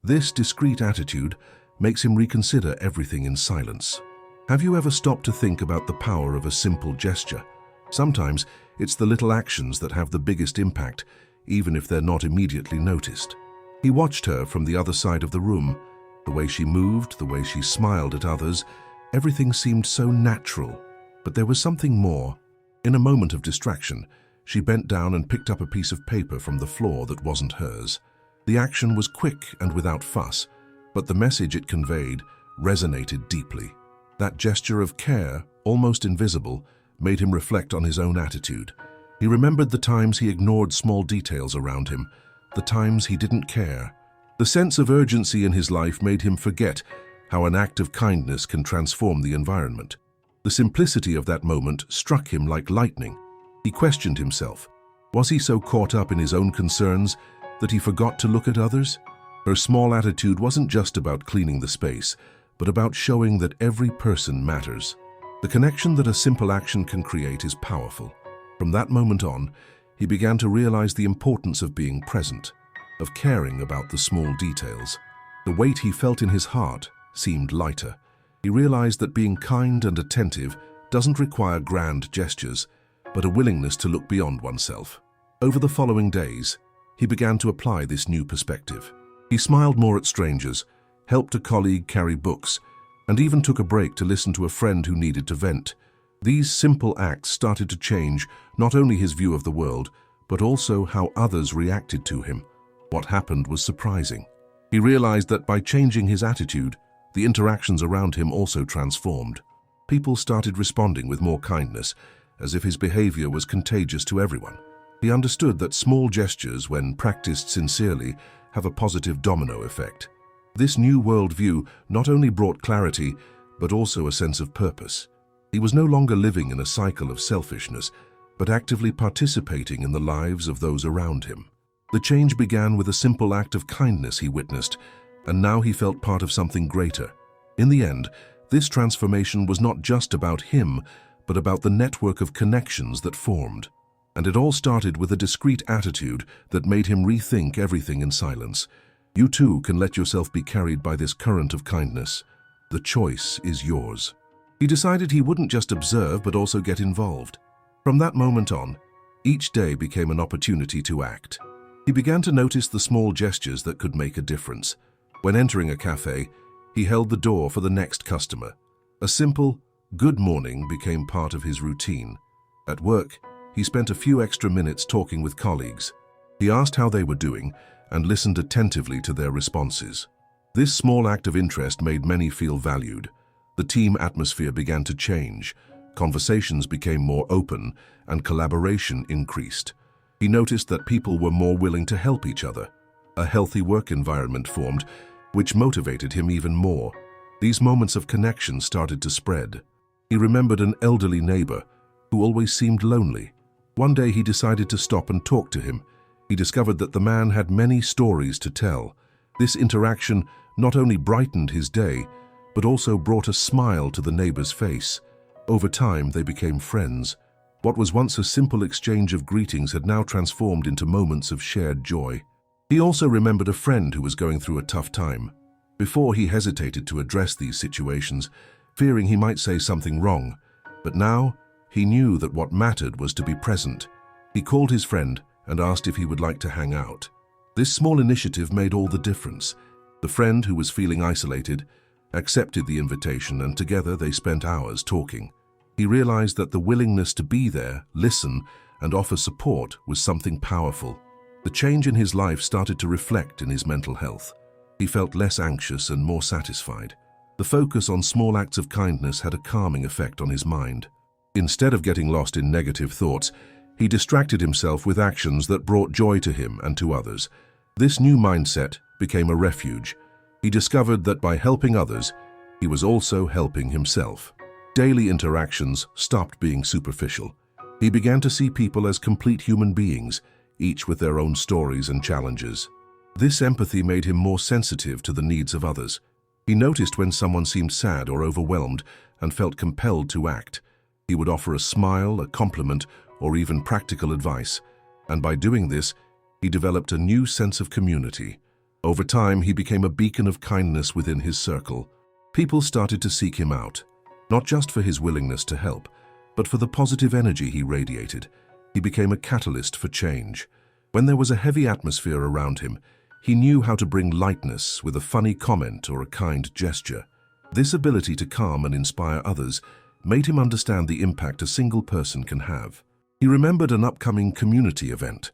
This discreet attitude makes him reconsider everything in silence. Have you ever stopped to think about the power of a simple gesture? Sometimes it's the little actions that have the biggest impact, even if they're not immediately noticed. He watched her from the other side of the room. The way she moved, the way she smiled at others, everything seemed so natural. But there was something more. In a moment of distraction, she bent down and picked up a piece of paper from the floor that wasn't hers. The action was quick and without fuss, but the message it conveyed resonated deeply. That gesture of care, almost invisible, made him reflect on his own attitude. He remembered the times he ignored small details around him, the times he didn't care. The sense of urgency in his life made him forget how an act of kindness can transform the environment. The simplicity of that moment struck him like lightning. He questioned himself. Was he so caught up in his own concerns that he forgot to look at others? Her small attitude wasn't just about cleaning the space, but about showing that every person matters. The connection that a simple action can create is powerful. From that moment on, he began to realize the importance of being present, of caring about the small details. The weight he felt in his heart seemed lighter. He realized that being kind and attentive doesn't require grand gestures, but a willingness to look beyond oneself. Over the following days, he began to apply this new perspective. He smiled more at strangers, helped a colleague carry books, and even took a break to listen to a friend who needed to vent. These simple acts started to change not only his view of the world, but also how others reacted to him. What happened was surprising. He realized that by changing his attitude, the interactions around him also transformed. People started responding with more kindness, as if his behavior was contagious to everyone. He understood that small gestures, when practiced sincerely, have a positive domino effect. This new worldview not only brought clarity, but also a sense of purpose. He was no longer living in a cycle of selfishness, but actively participating in the lives of those around him. The change began with a simple act of kindness he witnessed, and now he felt part of something greater. In the end, this transformation was not just about him, but about the network of connections that formed. And it all started with a discreet attitude that made him rethink everything in silence. You too can let yourself be carried by this current of kindness. The choice is yours. He decided he wouldn't just observe, but also get involved. From that moment on, each day became an opportunity to act. He began to notice the small gestures that could make a difference. When entering a cafe, he held the door for the next customer. A simple, "Good morning" became part of his routine. At work, he spent a few extra minutes talking with colleagues. He asked how they were doing and listened attentively to their responses. This small act of interest made many feel valued. The team atmosphere began to change. Conversations became more open and collaboration increased. He noticed that people were more willing to help each other. A healthy work environment formed, which motivated him even more. These moments of connection started to spread. He remembered an elderly neighbor who always seemed lonely. One day he decided to stop and talk to him. He discovered that the man had many stories to tell. This interaction not only brightened his day, but also brought a smile to the neighbor's face. Over time, they became friends. What was once a simple exchange of greetings had now transformed into moments of shared joy. He also remembered a friend who was going through a tough time. Before, he hesitated to address these situations, fearing he might say something wrong. But now, he knew that what mattered was to be present. He called his friend and asked if he would like to hang out. This small initiative made all the difference. The friend, who was feeling isolated, accepted the invitation, and together they spent hours talking. He realized that the willingness to be there, listen, and offer support was something powerful. The change in his life started to reflect in his mental health. He felt less anxious and more satisfied. The focus on small acts of kindness had a calming effect on his mind. Instead of getting lost in negative thoughts, he distracted himself with actions that brought joy to him and to others. This new mindset became a refuge. He discovered that by helping others, he was also helping himself. Daily interactions stopped being superficial. He began to see people as complete human beings, each with their own stories and challenges. This empathy made him more sensitive to the needs of others. He noticed when someone seemed sad or overwhelmed and felt compelled to act. He would offer a smile, a compliment, or even practical advice. And by doing this, he developed a new sense of community. Over time, he became a beacon of kindness within his circle. People started to seek him out, not just for his willingness to help, but for the positive energy he radiated. He became a catalyst for change. When there was a heavy atmosphere around him, he knew how to bring lightness with a funny comment or a kind gesture. This ability to calm and inspire others made him understand the impact a single person can have. He remembered an upcoming community event.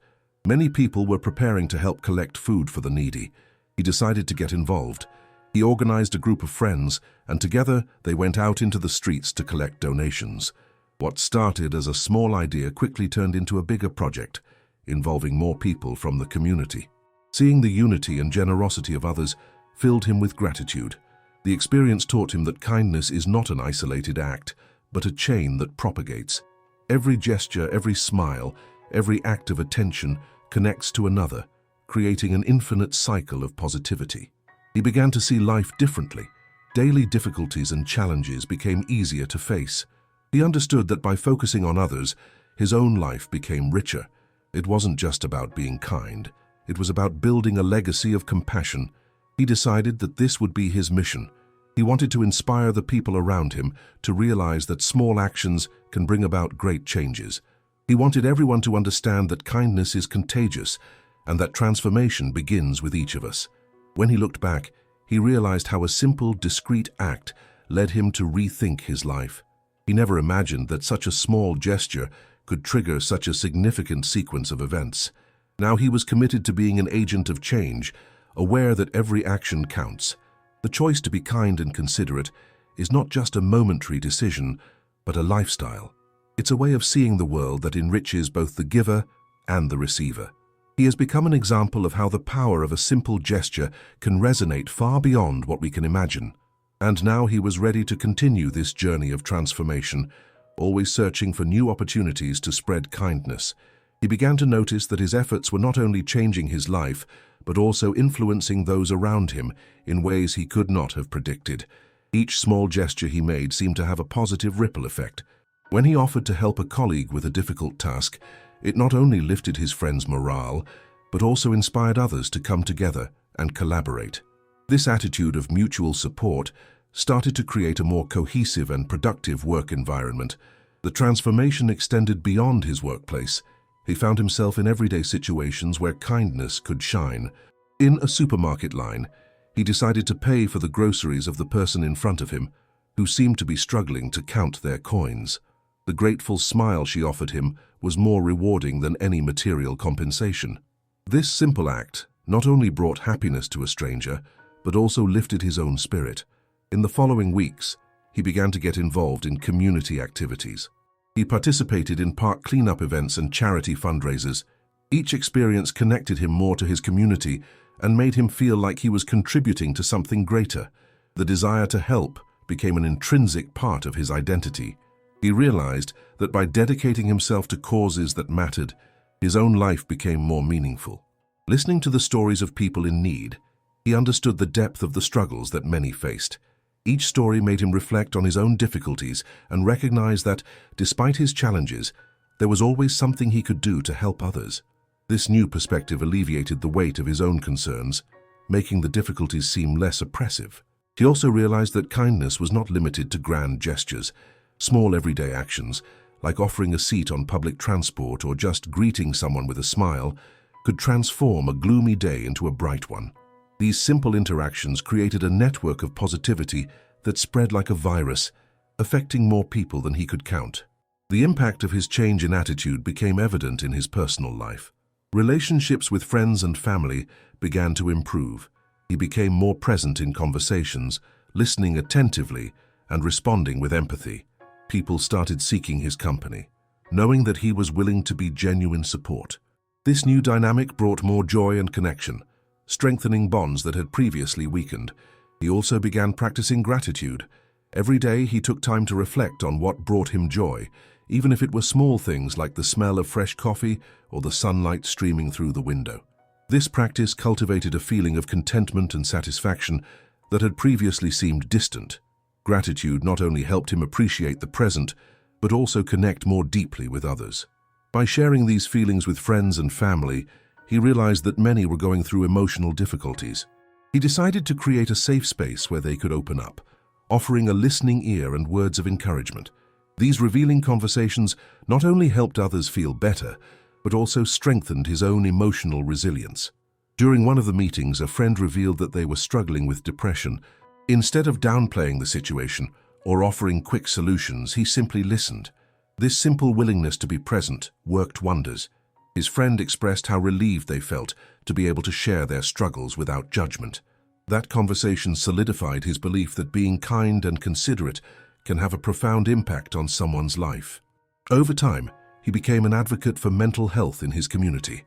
Many people were preparing to help collect food for the needy. He decided to get involved. He organized a group of friends, and together they went out into the streets to collect donations. What started as a small idea quickly turned into a bigger project, involving more people from the community. Seeing the unity and generosity of others filled him with gratitude. The experience taught him that kindness is not an isolated act, but a chain that propagates. Every gesture, every smile, every act of attention connects to another, creating an infinite cycle of positivity. He began to see life differently. Daily difficulties and challenges became easier to face. He understood that by focusing on others, his own life became richer. It wasn't just about being kind. It was about building a legacy of compassion. He decided that this would be his mission. He wanted to inspire the people around him to realize that small actions can bring about great changes. He wanted everyone to understand that kindness is contagious and that transformation begins with each of us. When he looked back, he realized how a simple, discreet act led him to rethink his life. He never imagined that such a small gesture could trigger such a significant sequence of events. Now he was committed to being an agent of change, aware that every action counts. The choice to be kind and considerate is not just a momentary decision, but a lifestyle. It's a way of seeing the world that enriches both the giver and the receiver. He has become an example of how the power of a simple gesture can resonate far beyond what we can imagine. And now he was ready to continue this journey of transformation, always searching for new opportunities to spread kindness. He began to notice that his efforts were not only changing his life, but also influencing those around him in ways he could not have predicted. Each small gesture he made seemed to have a positive ripple effect. When he offered to help a colleague with a difficult task, it not only lifted his friend's morale, but also inspired others to come together and collaborate. This attitude of mutual support started to create a more cohesive and productive work environment. The transformation extended beyond his workplace. He found himself in everyday situations where kindness could shine. In a supermarket line, he decided to pay for the groceries of the person in front of him, who seemed to be struggling to count their coins. The grateful smile she offered him was more rewarding than any material compensation. This simple act not only brought happiness to a stranger, but also lifted his own spirit. In the following weeks, he began to get involved in community activities. He participated in park cleanup events and charity fundraisers. Each experience connected him more to his community and made him feel like he was contributing to something greater. The desire to help became an intrinsic part of his identity. He realized that by dedicating himself to causes that mattered, his own life became more meaningful. Listening to the stories of people in need, he understood the depth of the struggles that many faced. Each story made him reflect on his own difficulties and recognize that, despite his challenges, there was always something he could do to help others. This new perspective alleviated the weight of his own concerns, making the difficulties seem less oppressive. He also realized that kindness was not limited to grand gestures. Small everyday actions, like offering a seat on public transport or just greeting someone with a smile, could transform a gloomy day into a bright one. These simple interactions created a network of positivity that spread like a virus, affecting more people than he could count. The impact of his change in attitude became evident in his personal life. Relationships with friends and family began to improve. He became more present in conversations, listening attentively and responding with empathy. People started seeking his company, knowing that he was willing to be genuine support. This new dynamic brought more joy and connection, strengthening bonds that had previously weakened. He also began practicing gratitude. Every day he took time to reflect on what brought him joy, even if it were small things like the smell of fresh coffee or the sunlight streaming through the window. This practice cultivated a feeling of contentment and satisfaction that had previously seemed distant. Gratitude not only helped him appreciate the present, but also connect more deeply with others. By sharing these feelings with friends and family, he realized that many were going through emotional difficulties. He decided to create a safe space where they could open up, offering a listening ear and words of encouragement. These revealing conversations not only helped others feel better, but also strengthened his own emotional resilience. During one of the meetings, a friend revealed that they were struggling with depression. Instead of downplaying the situation or offering quick solutions, he simply listened. This simple willingness to be present worked wonders. His friend expressed how relieved they felt to be able to share their struggles without judgment. That conversation solidified his belief that being kind and considerate can have a profound impact on someone's life. Over time, he became an advocate for mental health in his community.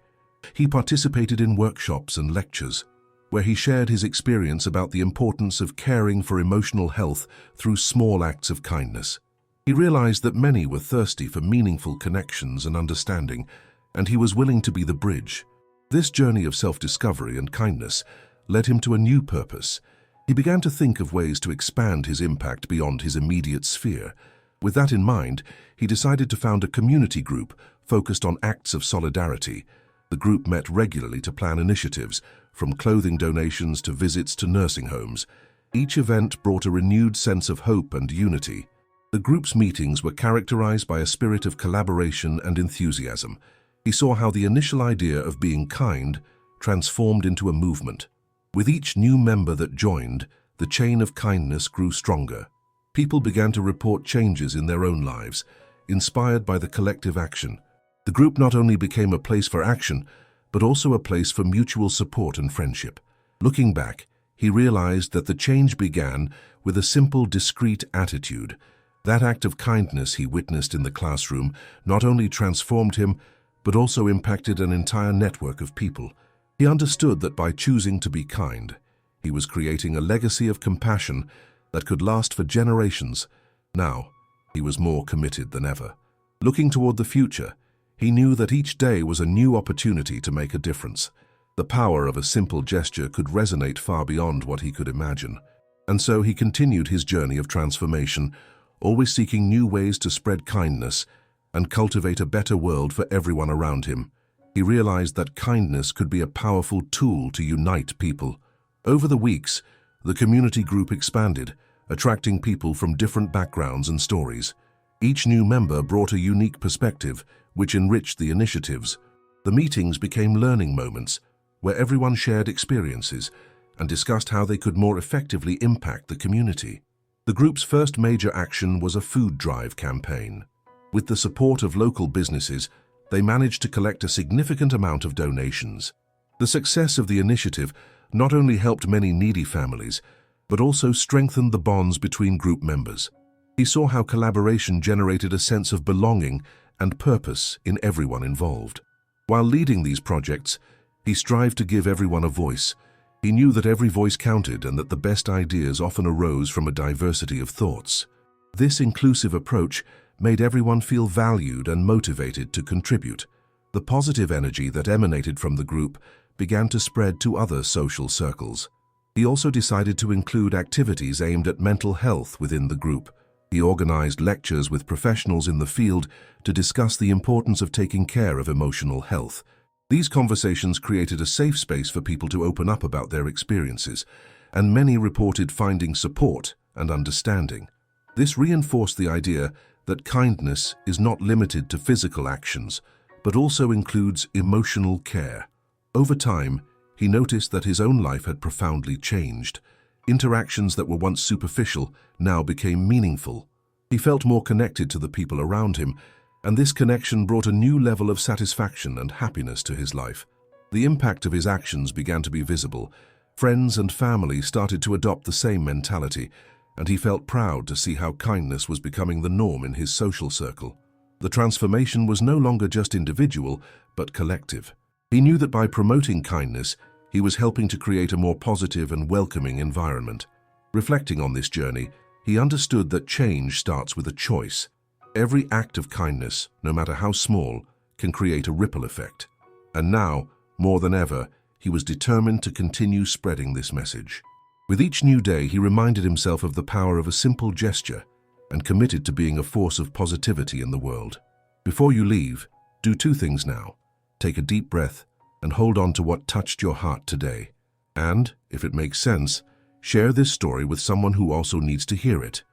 He participated in workshops and lectures, where he shared his experience about the importance of caring for emotional health through small acts of kindness. He realized that many were thirsty for meaningful connections and understanding, and he was willing to be the bridge. This journey of self-discovery and kindness led him to a new purpose. He began to think of ways to expand his impact beyond his immediate sphere. With that in mind, he decided to found a community group focused on acts of solidarity. The group met regularly to plan initiatives, from clothing donations to visits to nursing homes. Each event brought a renewed sense of hope and unity. The group's meetings were characterized by a spirit of collaboration and enthusiasm. He saw how the initial idea of being kind transformed into a movement. With each new member that joined, the chain of kindness grew stronger. People began to report changes in their own lives, inspired by the collective action. The group not only became a place for action, but also a place for mutual support and friendship. Looking back, he realized that the change began with a simple, discreet attitude. That act of kindness he witnessed in the classroom not only transformed him, but also impacted an entire network of people. He understood that by choosing to be kind, he was creating a legacy of compassion that could last for generations. Now, he was more committed than ever. Looking toward the future, he knew that each day was a new opportunity to make a difference. The power of a simple gesture could resonate far beyond what he could imagine. And so he continued his journey of transformation, always seeking new ways to spread kindness and cultivate a better world for everyone around him. He realized that kindness could be a powerful tool to unite people. Over the weeks, the community group expanded, attracting people from different backgrounds and stories. Each new member brought a unique perspective, which enriched the initiatives. The meetings became learning moments, where everyone shared experiences and discussed how they could more effectively impact the community. The group's first major action was a food drive campaign. With the support of local businesses, they managed to collect a significant amount of donations. The success of the initiative not only helped many needy families, but also strengthened the bonds between group members. He saw how collaboration generated a sense of belonging and purpose in everyone involved. While leading these projects, he strived to give everyone a voice. He knew that every voice counted and that the best ideas often arose from a diversity of thoughts. This inclusive approach made everyone feel valued and motivated to contribute. The positive energy that emanated from the group began to spread to other social circles. He also decided to include activities aimed at mental health within the group. He organized lectures with professionals in the field to discuss the importance of taking care of emotional health. These conversations created a safe space for people to open up about their experiences, and many reported finding support and understanding. This reinforced the idea that kindness is not limited to physical actions, but also includes emotional care. Over time, he noticed that his own life had profoundly changed. Interactions that were once superficial now became meaningful. He felt more connected to the people around him, and this connection brought a new level of satisfaction and happiness to his life. The impact of his actions began to be visible. Friends and family started to adopt the same mentality, and he felt proud to see how kindness was becoming the norm in his social circle. The transformation was no longer just individual, but collective. He knew that by promoting kindness, he was helping to create a more positive and welcoming environment. Reflecting on this journey, he understood that change starts with a choice. Every act of kindness, no matter how small, can create a ripple effect. And now, more than ever, he was determined to continue spreading this message. With each new day, he reminded himself of the power of a simple gesture and committed to being a force of positivity in the world. Before you leave, do two things now. Take a deep breath and hold on to what touched your heart today. And, if it makes sense, share this story with someone who also needs to hear it.